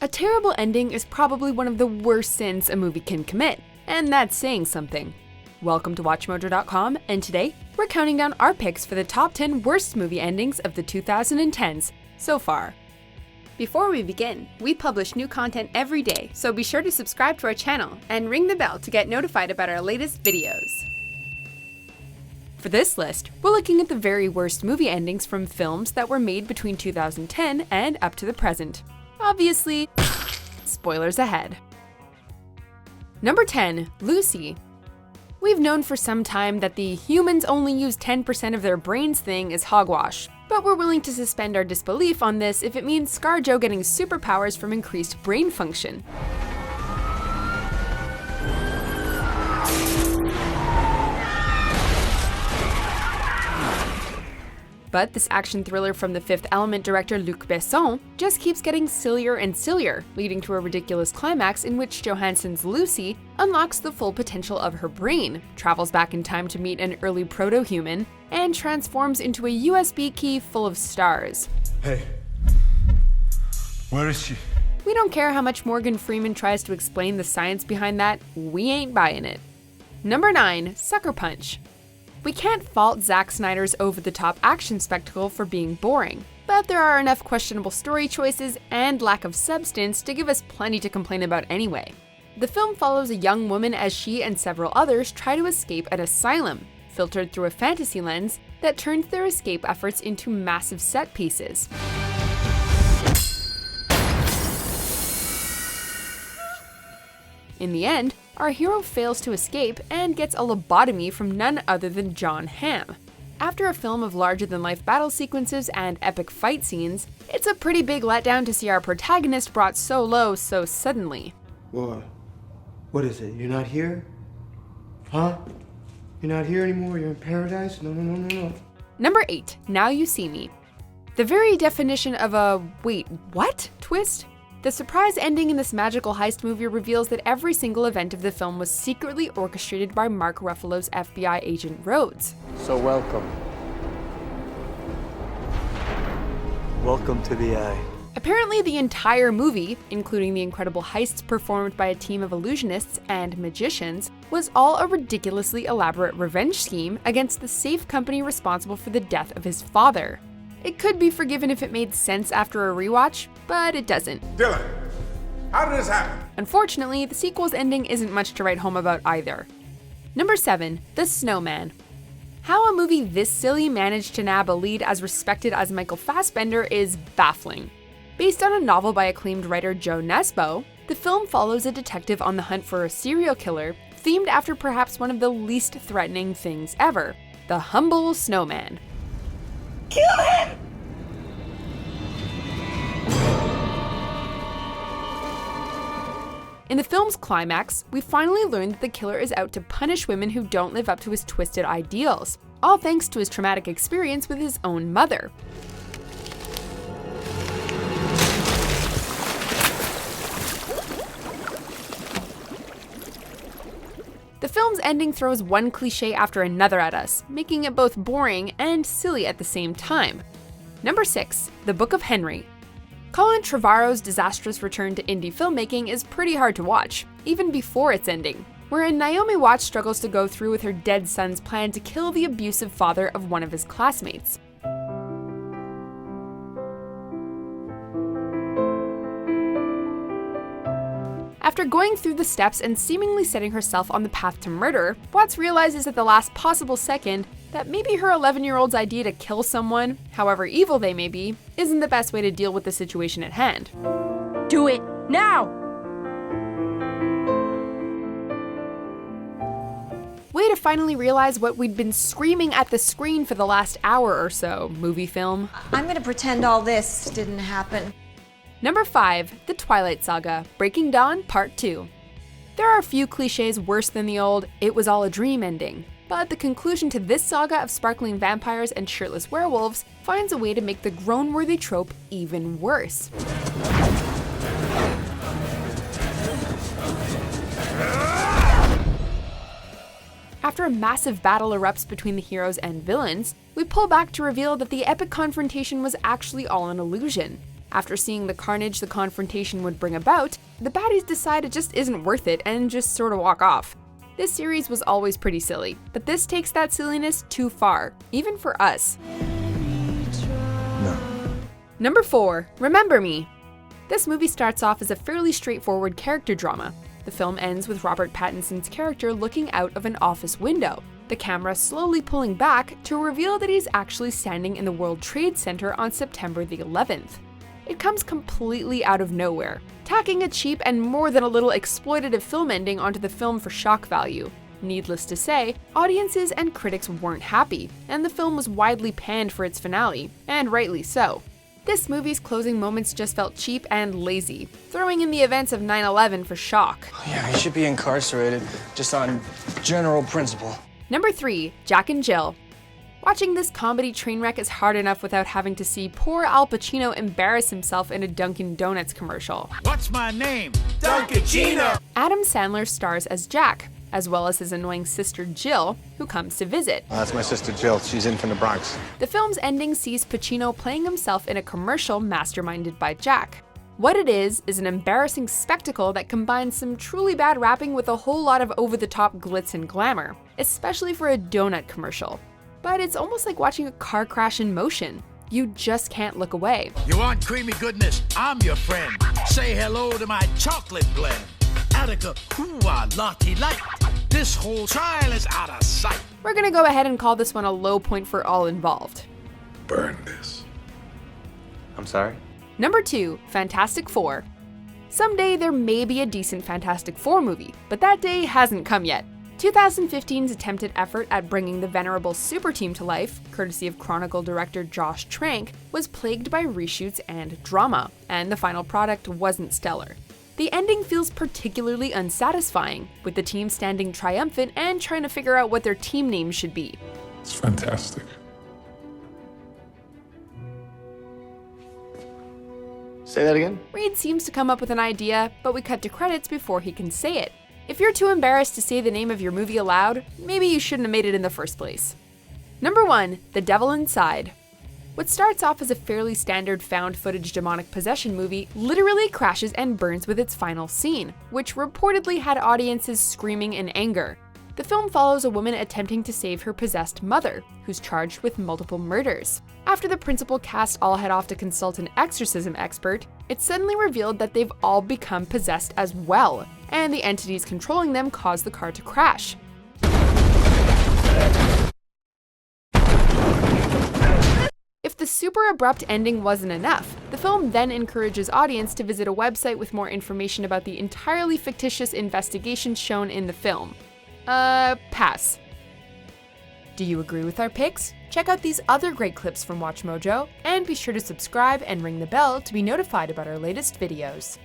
A terrible ending is probably one of the worst sins a movie can commit, and that's saying something. Welcome to WatchMojo.com, and today, we're counting down our picks for the top 10 worst movie endings of the 2010s so far. Before we begin, we publish new content every day, so be sure to subscribe to our channel and ring the bell to get notified about our latest videos. For this list, we're looking at the very worst movie endings from films that were made between 2010 and up to the present. Obviously, spoilers ahead. Number 10, Lucy. We've known for some time that the humans only use 10% of their brains thing is hogwash, but we're willing to suspend our disbelief on this if it means ScarJo getting superpowers from increased brain function. But this action thriller from The Fifth Element director Luc Besson just keeps getting sillier and sillier, leading to a ridiculous climax in which Johansson's Lucy unlocks the full potential of her brain, travels back in time to meet an early proto-human, and transforms into a USB key full of stars. Hey, where is she? We don't care how much Morgan Freeman tries to explain the science behind that, we ain't buying it. Number 9, Sucker Punch. We can't fault Zack Snyder's over-the-top action spectacle for being boring, but there are enough questionable story choices and lack of substance to give us plenty to complain about anyway. The film follows a young woman as she and several others try to escape an asylum, filtered through a fantasy lens that turns their escape efforts into massive set pieces. In the end, our hero fails to escape and gets a lobotomy from none other than John Hamm. After a film of larger-than-life battle sequences and epic fight scenes, it's a pretty big letdown to see our protagonist brought so low so suddenly. What is it? You're not here? Huh? You're not here anymore? You're in paradise? No. Number 8, Now You See Me. The very definition of a wait, what twist? The surprise ending in this magical heist movie reveals that every single event of the film was secretly orchestrated by Mark Ruffalo's FBI agent Rhodes. So welcome. Welcome to the Eye. Apparently the entire movie, including the incredible heists performed by a team of illusionists and magicians, was all a ridiculously elaborate revenge scheme against the safe company responsible for the death of his father. It could be forgiven if it made sense after a rewatch, but it doesn't. Dylan, how did this happen? Unfortunately, the sequel's ending isn't much to write home about either. Number 7, The Snowman. How a movie this silly managed to nab a lead as respected as Michael Fassbender is baffling. Based on a novel by acclaimed writer Joe Nesbo, the film follows a detective on the hunt for a serial killer, themed after perhaps one of the least threatening things ever, the humble snowman. Kill him! In the film's climax, we finally learn that the killer is out to punish women who don't live up to his twisted ideals, all thanks to his traumatic experience with his own mother. The film's ending throws one cliché after another at us, making it both boring and silly at the same time. Number 6, The Book of Henry. Colin Trevorrow's disastrous return to indie filmmaking is pretty hard to watch, even before its ending, wherein Naomi Watts struggles to go through with her dead son's plan to kill the abusive father of one of his classmates. After going through the steps and seemingly setting herself on the path to murder, Watts realizes at the last possible second that maybe her 11-year-old's idea to kill someone, however evil they may be, isn't the best way to deal with the situation at hand. Do it now! Way to finally realize what we'd been screaming at the screen for the last hour or so, movie film. I'm gonna pretend all this didn't happen. Number 5, The Twilight Saga, Breaking Dawn Part 2. There are a few cliches worse than the old "it was all a dream" ending, but the conclusion to this saga of sparkling vampires and shirtless werewolves finds a way to make the groan-worthy trope even worse. After a massive battle erupts between the heroes and villains, we pull back to reveal that the epic confrontation was actually all an illusion. After seeing the carnage the confrontation would bring about, the baddies decide it just isn't worth it and just sort of walk off. This series was always pretty silly, but this takes that silliness too far, even for us. No. Number 4, Remember Me. This movie starts off as a fairly straightforward character drama. The film ends with Robert Pattinson's character looking out of an office window, the camera slowly pulling back to reveal that he's actually standing in the World Trade Center on September the 11th. It comes completely out of nowhere, tacking a cheap and more than a little exploitative film ending onto the film for shock value. Needless to say, audiences and critics weren't happy, and the film was widely panned for its finale, and rightly so. This movie's closing moments just felt cheap and lazy, throwing in the events of 9/11 for shock. Yeah, he should be incarcerated, just on general principle. Number 3, Jack and Jill. Watching this comedy train wreck is hard enough without having to see poor Al Pacino embarrass himself in a Dunkin' Donuts commercial. What's my name? Dunkin' Adam Sandler stars as Jack, as well as his annoying sister Jill, who comes to visit. That's my sister Jill. She's in from the Bronx. The film's ending sees Pacino playing himself in a commercial masterminded by Jack. What it is an embarrassing spectacle that combines some truly bad rapping with a whole lot of over-the-top glitz and glamour, especially for a donut commercial. But it's almost like watching a car crash in motion. You just can't look away. You want creamy goodness? I'm your friend. Say hello to my chocolate blend. Attica, hoo-ah, lottie light. This whole trial is out of sight. We're gonna go ahead and call this one a low point for all involved. Burn this. I'm sorry? Number 2, Fantastic Four. Someday there may be a decent Fantastic Four movie, but that day hasn't come yet. 2015's attempted effort at bringing the venerable super team to life, courtesy of Chronicle director Josh Trank, was plagued by reshoots and drama, and the final product wasn't stellar. The ending feels particularly unsatisfying, with the team standing triumphant and trying to figure out what their team name should be. It's fantastic. Say that again? Reed seems to come up with an idea, but we cut to credits before he can say it. If you're too embarrassed to say the name of your movie aloud, maybe you shouldn't have made it in the first place. Number 1, The Devil Inside. What starts off as a fairly standard found footage demonic possession movie literally crashes and burns with its final scene, which reportedly had audiences screaming in anger. The film follows a woman attempting to save her possessed mother, who's charged with multiple murders. After the principal cast all head off to consult an exorcism expert, it's suddenly revealed that they've all become possessed as well, and the entities controlling them cause the car to crash. If the super abrupt ending wasn't enough, the film then encourages audience to visit a website with more information about the entirely fictitious investigations shown in the film. Pass. Do you agree with our picks? Check out these other great clips from WatchMojo, and be sure to subscribe and ring the bell to be notified about our latest videos.